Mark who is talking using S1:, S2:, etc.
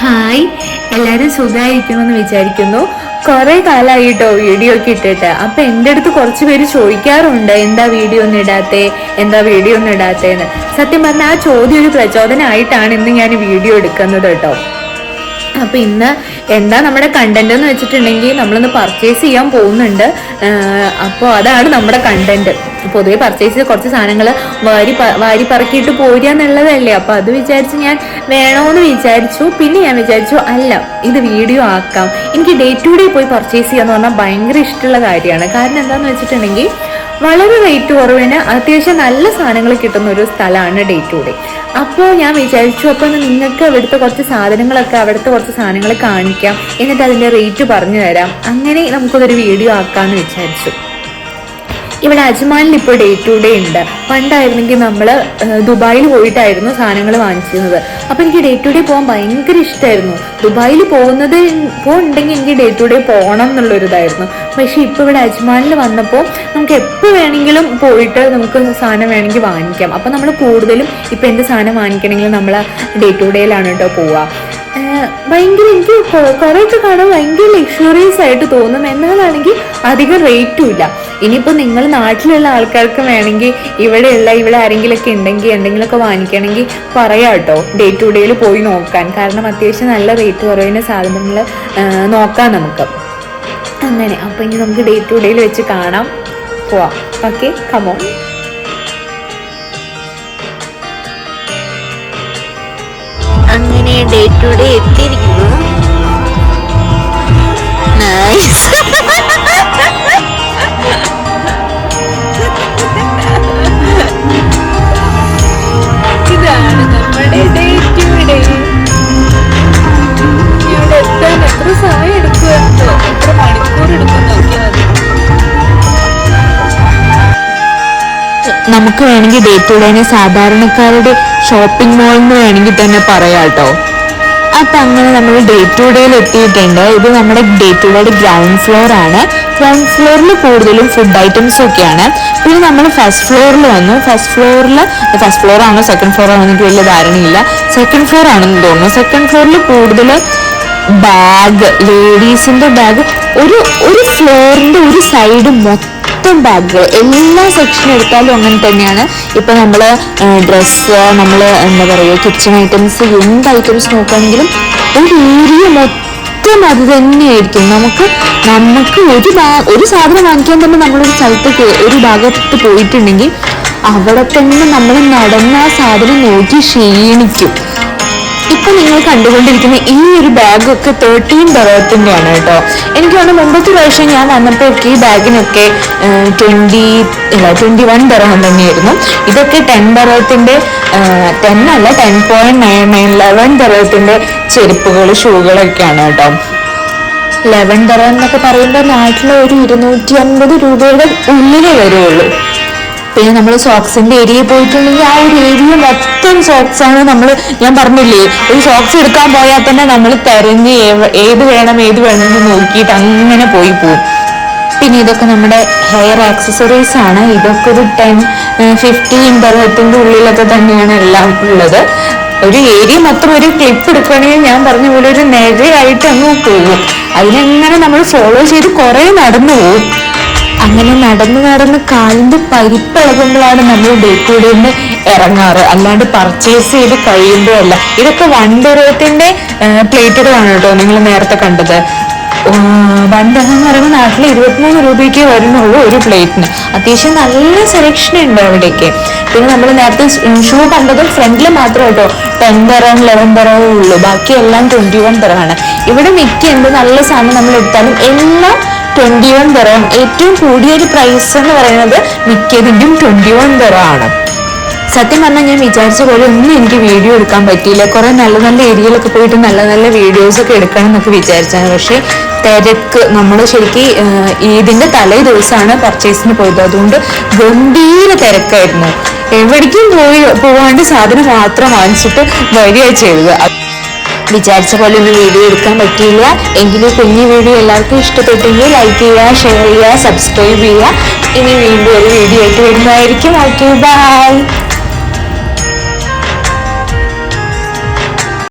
S1: Hi, എല്ലാവരും സുഖമായിരിക്കുമെന്ന് വിചാരിക്കുന്നു. കുറെ കാലമായിട്ടോ വീഡിയോ ഒക്കെ ഇട്ടിട്ട്. അപ്പൊ എൻ്റെ അടുത്ത് കുറച്ച് പേര് ചോദിക്കാറുണ്ട്, എന്താ വീഡിയോ ഒന്നും ഇടാത്തേന്ന്. സത്യം പറഞ്ഞാൽ ആ ചോദ്യം ഒരു പ്രചോദനമായിട്ടാണ് ഇന്ന് ഞാൻ വീഡിയോ എടുക്കുന്നത് കേട്ടോ. അപ്പൊ ഇന്ന് എന്താ നമ്മുടെ കണ്ടന്റ് എന്ന് വെച്ചിട്ടുണ്ടെങ്കിൽ നമ്മളൊന്ന് പർച്ചേസ് ചെയ്യാൻ പോകുന്നുണ്ട്. അപ്പോൾ അതാണ് നമ്മുടെ കണ്ടന്റ്. പൊതുവെ പർച്ചേസ് ചെയ്ത് കുറച്ച് സാധനങ്ങൾ വാരി പറക്കിയിട്ട് പോരുക എന്നുള്ളതല്ലേ. അപ്പൊ അത് വിചാരിച്ച് ഞാൻ വേണോന്ന് വിചാരിച്ചു. പിന്നെ ഞാൻ വിചാരിച്ചു അല്ല, ഇത് വീഡിയോ ആക്കാം. എനിക്ക് ഡേ ടു ഡേ പോയി പർച്ചേസ് ചെയ്യാന്ന് പറഞ്ഞാൽ ഭയങ്കര ഇഷ്ടമുള്ള കാര്യമാണ്. കാരണം എന്താന്ന് വെച്ചിട്ടുണ്ടെങ്കിൽ വളരെ റേറ്റ് കുറവിന് അത്യാവശ്യം നല്ല സാധനങ്ങൾ കിട്ടുന്ന ഒരു സ്ഥലമാണ് ഡേ ടു ഡേ. അപ്പോൾ ഞാൻ വിചാരിച്ചു, അപ്പോൾ നിങ്ങൾക്ക് അവിടുത്തെ കുറച്ച് സാധനങ്ങൾ കാണിക്കാം, എന്നിട്ട് അതിൻ്റെ റേറ്റ് പറഞ്ഞു തരാം. അങ്ങനെ നമുക്കതൊരു വീഡിയോ ആക്കാമെന്ന് വിചാരിച്ചു. ഇവിടെ അജ്മാനിൽ ഇപ്പോൾ ഡേ ടു ഡേ ഉണ്ട്. പണ്ടായിരുന്നെങ്കിൽ നമ്മൾ ദുബായിൽ പോയിട്ടായിരുന്നു സാധനങ്ങൾ വാങ്ങിച്ചിരുന്നത്. അപ്പോൾ എനിക്ക് ഡേ ടു ഡേ പോകാൻ ഭയങ്കര ഇഷ്ടമായിരുന്നു. ദുബായിൽ പോകുന്നുണ്ടെങ്കിൽ എനിക്ക് ഡേ ടു ഡേ പോകണം എന്നുള്ളൊരിതായിരുന്നു. പക്ഷേ ഇപ്പോൾ ഇവിടെ അജ്മാനിൽ വന്നപ്പോൾ നമുക്ക് എപ്പോൾ വേണമെങ്കിലും പോയിട്ട് നമുക്ക് സാധനം വേണമെങ്കിൽ വാങ്ങിക്കാം. അപ്പോൾ നമ്മൾ കൂടുതലും ഇപ്പോൾ എന്ത് സാധനം വാങ്ങിക്കണമെങ്കിലും നമ്മൾ ഡേ ടു ഡേയിലാണ് കേട്ടോ പോവുക. ഭയങ്കര എനിക്ക് കുറേയൊക്കെ കാണാൻ ഭയങ്കര ലക്ഷറിയസ് ആയിട്ട് തോന്നും. എന്നാലാണെങ്കിൽ അധികം റേറ്റും ഇല്ല. ഇനിയിപ്പോൾ നിങ്ങൾ നാട്ടിലുള്ള ആൾക്കാർക്ക് വേണമെങ്കിൽ ഇവിടെ ആരെങ്കിലുമൊക്കെ ഉണ്ടെങ്കിൽ എന്തെങ്കിലുമൊക്കെ വാങ്ങിക്കണമെങ്കിൽ പറയാം കേട്ടോ, ഡേ ടു ഡേയിൽ പോയി നോക്കാൻ. കാരണം അത്യാവശ്യം നല്ല റേറ്റ് കുറവിന് സാധനങ്ങൾ നോക്കാം നമുക്ക്. അങ്ങനെ അപ്പോൾ ഇനി നമുക്ക് ഡേ ടു ഡേയിൽ വെച്ച് കാണാം, പോവാം. Okay, come on. അങ്ങനെ ഡേ ടു ഡേ എത്തിയിരിക്കുന്നു. നൈസ്. ഇതാണ് നമ്മുടെ ഡേ ടു ഡേ. ഇവിടെ എത്താൻ എത്ര സമയം എടുക്കുമോ, എത്ര മണിക്കൂർ എടുക്കും നോക്കിയാൽ മതി. നമുക്ക് വേണമെങ്കിൽ ഡേ ടു ഡേനെ സാധാരണക്കാരുടെ ഷോപ്പിംഗ് മോൾ എന്ന് വേണമെങ്കിൽ തന്നെ പറയാം കേട്ടോ. അപ്പം അങ്ങനെ നമ്മൾ ഡേ ടു ഡേയിൽ എത്തിയിട്ടുണ്ട്. ഇത് നമ്മുടെ ഡേ ടു ഡേയുടെ ഗ്രൗണ്ട് ഫ്ലോർ ആണ്. ഗ്രൗണ്ട് ഫ്ലോറിൽ കൂടുതലും ഫുഡ് ഐറ്റംസ് ഒക്കെയാണ്. പിന്നെ നമ്മൾ ഫസ്റ്റ് ഫ്ലോറിൽ വന്നു. ഫസ്റ്റ് ഫ്ലോർ ആണോ സെക്കൻഡ് ഫ്ലോർ ആണോ എനിക്ക് വലിയ ധാരണയില്ല. സെക്കൻഡ് ഫ്ലോർ ആണെന്ന് തോന്നുന്നു. സെക്കൻഡ് ഫ്ലോറിൽ കൂടുതൽ ബാഗ്, ലേഡീസിന്റെ ബാഗ്, ഒരു ഫ്ലോറിന്റെ ഒരു സൈഡ് മൊത്തം ബാഗുകൾ. എല്ലാ സെക്ഷൻ എടുത്താലും അങ്ങനെ തന്നെയാണ്. ഇപ്പൊ നമ്മള് ഡ്രസ്സ്, നമ്മള് എന്താ പറയുക, കിച്ചൺ ഐറ്റംസ്, എന്ത് ഐറ്റംസ് നോക്കുകയാണെങ്കിലും ഒരു ഏരിയ മൊത്തം അത് തന്നെയായിരിക്കും. നമുക്ക് ഒരു സാധനം വാങ്ങിക്കാൻ തന്നെ നമ്മളൊരു സ്ഥലത്ത് ഒരു ഭാഗത്ത് പോയിട്ടുണ്ടെങ്കിൽ അവിടെ തന്നെ നമ്മൾ നടന്ന ആ സാധനം നോക്കി ക്ഷീണിക്കും. ഇപ്പൊ നിങ്ങൾ കണ്ടുകൊണ്ടിരിക്കുന്ന ഈ ഒരു ബാഗൊക്കെ 13 ദിർഹത്തിന്റെ ആണ് കേട്ടോ. എനിക്ക് തോന്നുന്നു മുമ്പത്തെ പ്രാവശ്യം ഞാൻ വന്നപ്പോഴൊക്കെ ഈ ബാഗിനൊക്കെ 21 ദിർഹം തന്നെയായിരുന്നു. ഇതൊക്കെ 10 ദിർഹത്തിന്റെ 11 ദിർഹത്തിന്റെ ചെരുപ്പുകൾ, ഷൂകളൊക്കെയാണ് കേട്ടോ. 11 ദിർഹം എന്നൊക്കെ പറയുമ്പോൾ നാട്ടിലെ ഒരു 250 രൂപയുടെ ഉള്ളിലേ വരുള്ളൂ. പിന്നെ നമ്മൾ സോക്സിന്റെ ഏരിയയിൽ പോയിട്ടുണ്ടെങ്കിൽ ആ ഒരു ഏരിയ മൊത്തം സോക്സ് ആണ്. ഞാൻ പറഞ്ഞില്ലേ, ഒരു സോക്സ് എടുക്കാൻ പോയാൽ തന്നെ നമ്മൾ തെരഞ്ഞ് ഏത് വേണം എന്ന് നോക്കിയിട്ട് അങ്ങനെ പോകും. പിന്നെ ഇതൊക്കെ നമ്മുടെ ഹെയർ ആക്സസറീസ് ആണ്. ഇതൊക്കെ ഒരു 10-15 ദിർഹത്തിന്റെ ഉള്ളിലൊക്കെ തന്നെയാണ് എല്ലാം ഉള്ളത്. ഒരു ഏരിയ മൊത്തം ഒരു ക്ലിപ്പ് എടുക്കുകയാണെങ്കിൽ ഞാൻ പറഞ്ഞ പോലെ ഒരു നിരയായിട്ട് അങ്ങ് പോകും. അതിനെങ്ങനെ നമ്മൾ ഫോളോ ചെയ്ത് കുറെ നടന്നു പോകും. അങ്ങനെ നടന്ന് കാലിന്റെ പരിപ്പിളകുമ്പോഴാണ് നമ്മൾ ഡേ ടു ഡേന്ന് ഇറങ്ങാറ്, അല്ലാണ്ട് പർച്ചേസ് ചെയ്ത് കഴിയുമ്പോഴല്ല. ഇതൊക്കെ 1 ദിർഹത്തിന്റെ പ്ലേറ്റുകളാണ് കേട്ടോ നിങ്ങൾ നേരത്തെ കണ്ടത്. 1 ദിർഹം എന്ന് പറയുമ്പോൾ നാട്ടിൽ 23 രൂപയ്ക്ക് വരുന്നുള്ളൂ ഒരു പ്ലേറ്റിന്. അത്യാവശ്യം നല്ല സെലക്ഷൻ ഉണ്ട് അവിടേക്ക്. പിന്നെ നമ്മൾ നേരത്തെ ഷൂ കണ്ടതും ഫ്രണ്ടിൽ മാത്രം കേട്ടോ 10 ദിർഹം 11 ദിർഹമേ ഉള്ളൂ. ബാക്കിയെല്ലാം 21 ദിർഹമാണ്. ഇവിടെ മിക്ക എന്ത് നല്ല സാധനം നമ്മൾ എടുത്താലും എല്ലാം 21 ദിർഹം. ഏറ്റവും കൂടിയൊരു പ്രൈസ് എന്ന് പറയുന്നത് മിക്കതിൻ്റെയും 21 ദിർഹം ആണ്. സത്യം പറഞ്ഞാൽ ഞാൻ വിചാരിച്ച പോലെ ഒന്നും എനിക്ക് വീഡിയോ എടുക്കാൻ പറ്റിയില്ല. കുറെ നല്ല നല്ല ഏരിയയിലൊക്കെ പോയിട്ട് നല്ല നല്ല വീഡിയോസ് ഒക്കെ എടുക്കണം എന്നൊക്കെ വിചാരിച്ചാണ്. പക്ഷേ തിരക്ക്, നമ്മൾ ശരിക്കും ഈദിന്റെ തലേ ദിവസമാണ് പർച്ചേസിന് പോയത്. അതുകൊണ്ട് ഗംഭീര തിരക്കായിരുന്നു. എവിടേക്കും പോവാണ്ട് സാധനം മാത്രം വാങ്ങിച്ചിട്ട് വരികയാണ് ചെയ്തത്. വിചാരിച്ച പോലെ ഒന്നും വീഡിയോ എടുക്കാൻ പറ്റിയില്ല. എങ്കിലും കുഞ്ഞു വീഡിയോ എല്ലാവർക്കും ഇഷ്ടപ്പെട്ടെങ്കിൽ ലൈക്ക് ചെയ്യുക, ഷെയർ ചെയ്യുക, സബ്സ്ക്രൈബ് ചെയ്യുക. ഇനി വീണ്ടും ഒരു വീഡിയോ ആയിട്ട് വരുന്നതായിരിക്കും. Okay, by.